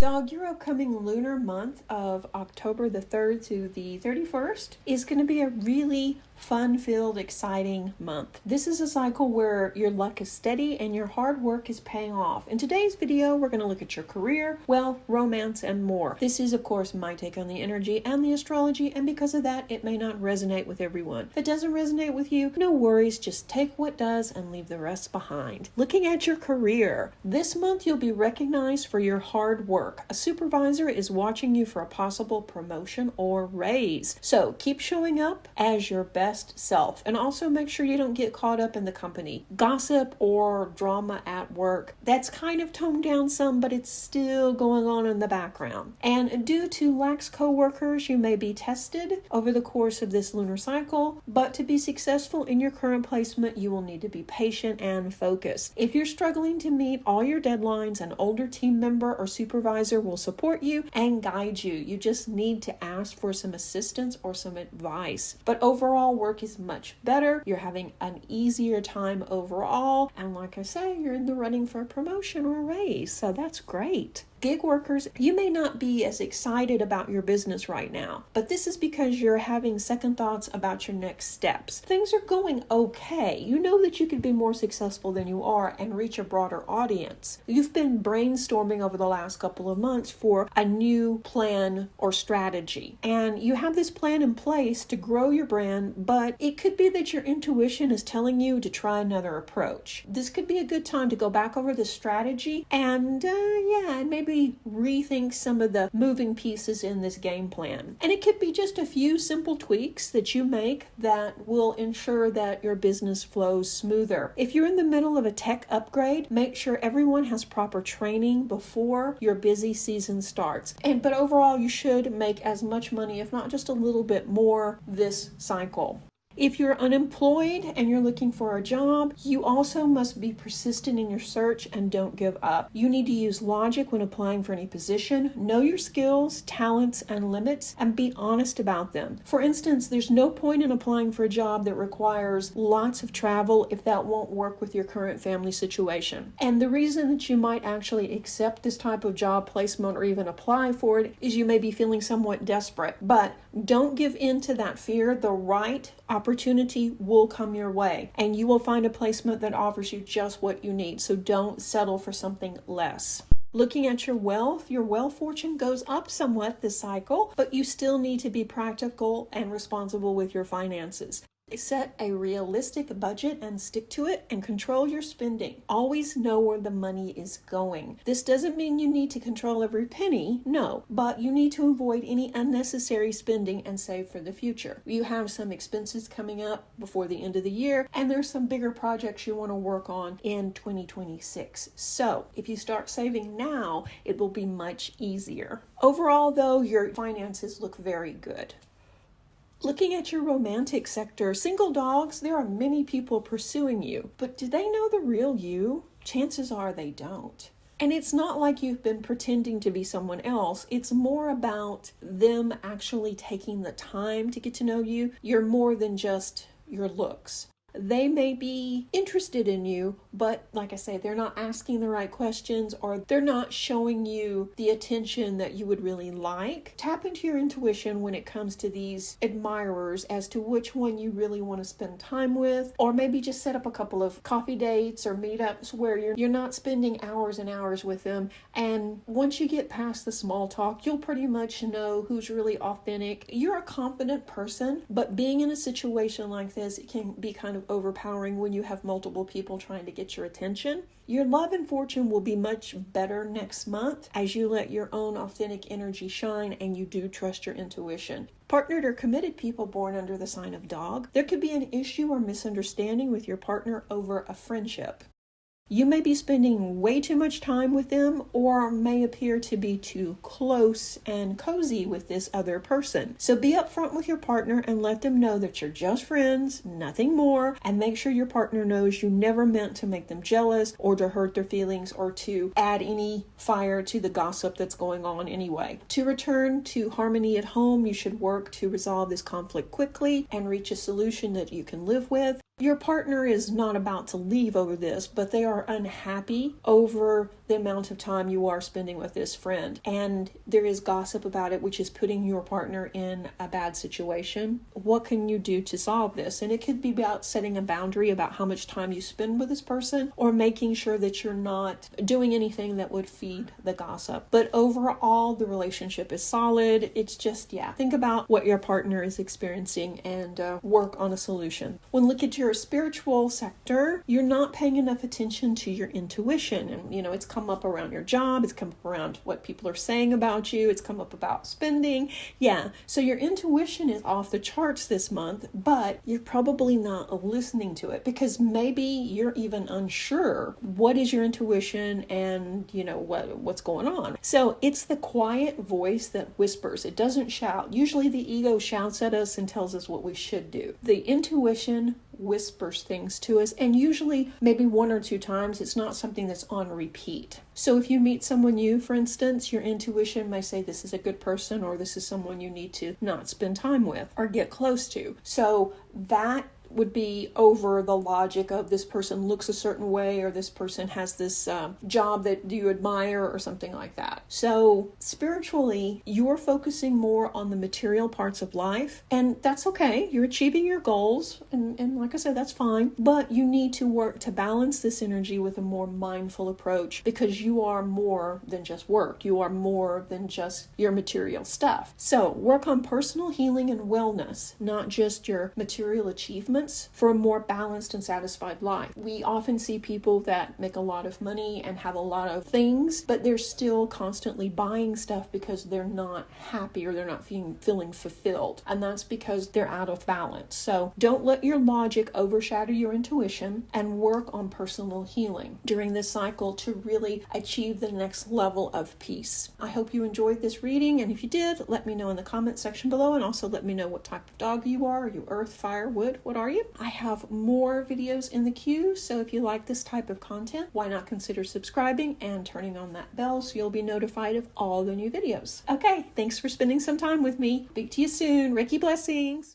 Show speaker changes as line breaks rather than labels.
Dog, your upcoming lunar month of October the 3rd to the 31st is going to be a really fun-filled, exciting month. This is a cycle where your luck is steady and your hard work is paying off. In today's video, we're going to look at your career, wealth, romance, and more. This is, of course, my take on the energy and the astrology, and because of that, it may not resonate with everyone. If it doesn't resonate with you, no worries, just take what does and leave the rest behind. Looking at your career, this month you'll be recognized for your hard work. A supervisor is watching you for a possible promotion or raise. So keep showing up as your best self, and also make sure you don't get caught up in the company gossip or drama at work. That's kind of toned down some, but it's still going on in the background. And due to lax co-workers, you may be tested over the course of this lunar cycle, but to be successful in your current placement, you will need to be patient and focused. If you're struggling to meet all your deadlines, an older team member or supervisor will support you and guide you. You just need to ask for some assistance or some advice. But overall, work is much better. You're having an easier time overall. And like I say, you're in the running for a promotion or a raise. So that's great. Gig workers, you may not be as excited about your business right now, but this is because you're having second thoughts about your next steps. Things are going okay. You know that you could be more successful than you are and reach a broader audience. You've been brainstorming over the last couple of months for a new plan or strategy, and you have this plan in place to grow your brand, but it could be that your intuition is telling you to try another approach. This could be a good time to go back over the strategy and maybe rethink some of the moving pieces in this game plan. And it could be just a few simple tweaks that you make that will ensure that your business flows smoother. If you're in the middle of a tech upgrade, make sure everyone has proper training before your busy season starts. But overall, you should make as much money, if not just a little bit more, this cycle. If you're unemployed and you're looking for a job, you also must be persistent in your search and don't give up. You need to use logic when applying for any position, know your skills, talents, and limits, and be honest about them. For instance, there's no point in applying for a job that requires lots of travel if that won't work with your current family situation. And the reason that you might actually accept this type of job placement or even apply for it is you may be feeling somewhat desperate. But don't give in to that fear. The right opportunity will come your way, and you will find a placement that offers you just what you need. So don't settle for something less. Looking at your wealth fortune goes up somewhat this cycle, but you still need to be practical and responsible with your finances. Set a realistic budget and stick to it, and control your spending. Always know where the money is going. This doesn't mean you need to control every penny, no, but you need to avoid any unnecessary spending and save for the future. You have some expenses coming up before the end of the year, and there's some bigger projects you want to work on in 2026. So if you start saving now, it will be much easier. Overall, though, your finances look very good. Looking at your romantic sector, single dogs, there are many people pursuing you, but do they know the real you? Chances are they don't. And it's not like you've been pretending to be someone else. It's more about them actually taking the time to get to know you. You're more than just your looks. They may be interested in you, but like I say, they're not asking the right questions, or they're not showing you the attention that you would really like. Tap into your intuition when it comes to these admirers as to which one you really want to spend time with, or maybe just set up a couple of coffee dates or meetups where you're not spending hours and hours with them. And once you get past the small talk, you'll pretty much know who's really authentic. You're a confident person, but being in a situation like this, it can be kind of overpowering when you have multiple people trying to get your attention. Your love and fortune will be much better next month as you let your own authentic energy shine and you do trust your intuition. Partnered or committed people born under the sign of dog, there could be an issue or misunderstanding with your partner over a friendship. You may be spending way too much time with them, or may appear to be too close and cozy with this other person. So be upfront with your partner and let them know that you're just friends, nothing more, and make sure your partner knows you never meant to make them jealous or to hurt their feelings or to add any fire to the gossip that's going on anyway. To return to harmony at home, you should work to resolve this conflict quickly and reach a solution that you can live with. Your partner is not about to leave over this, but they are unhappy over the amount of time you are spending with this friend, and there is gossip about it, which is putting your partner in a bad situation, what can you do to solve this? And it could be about setting a boundary about how much time you spend with this person, or making sure that you're not doing anything that would feed the gossip. But overall, the relationship is solid. It's just, think about what your partner is experiencing and work on a solution. When look at your spiritual sector, you're not paying enough attention to your intuition. And, it's come up around your job. It's come up around what people are saying about you. It's come up about spending. So your intuition is off the charts this month, but you're probably not listening to it because maybe you're even unsure what is your intuition and, what's going on. So it's the quiet voice that whispers. It doesn't shout. Usually the ego shouts at us and tells us what we should do. The intuition whispers things to us, and usually maybe 1 or 2 times. It's not something that's on repeat. So if you meet someone new, for instance, your intuition may say this is a good person, or this is someone you need to not spend time with or get close to. So that would be over the logic of this person looks a certain way, or this person has this job that you admire, or something like that. So spiritually, you're focusing more on the material parts of life, and that's okay. You're achieving your goals, and like I said, that's fine. But you need to work to balance this energy with a more mindful approach, because you are more than just work. You are more than just your material stuff. So work on personal healing and wellness, not just your material achievements, for a more balanced and satisfied life. We often see people that make a lot of money and have a lot of things, but they're still constantly buying stuff because they're not happy, or they're not feeling fulfilled. And that's because they're out of balance. So don't let your logic overshadow your intuition, and work on personal healing during this cycle to really achieve the next level of peace. I hope you enjoyed this reading, and if you did, let me know in the comment section below, and also let me know what type of dog you are. Are you earth, fire, wood? What are you? I have more videos in the queue, so if you like this type of content, why not consider subscribing and turning on that bell so you'll be notified of all the new videos. Okay, thanks for spending some time with me. Speak to you soon. Reiki blessings.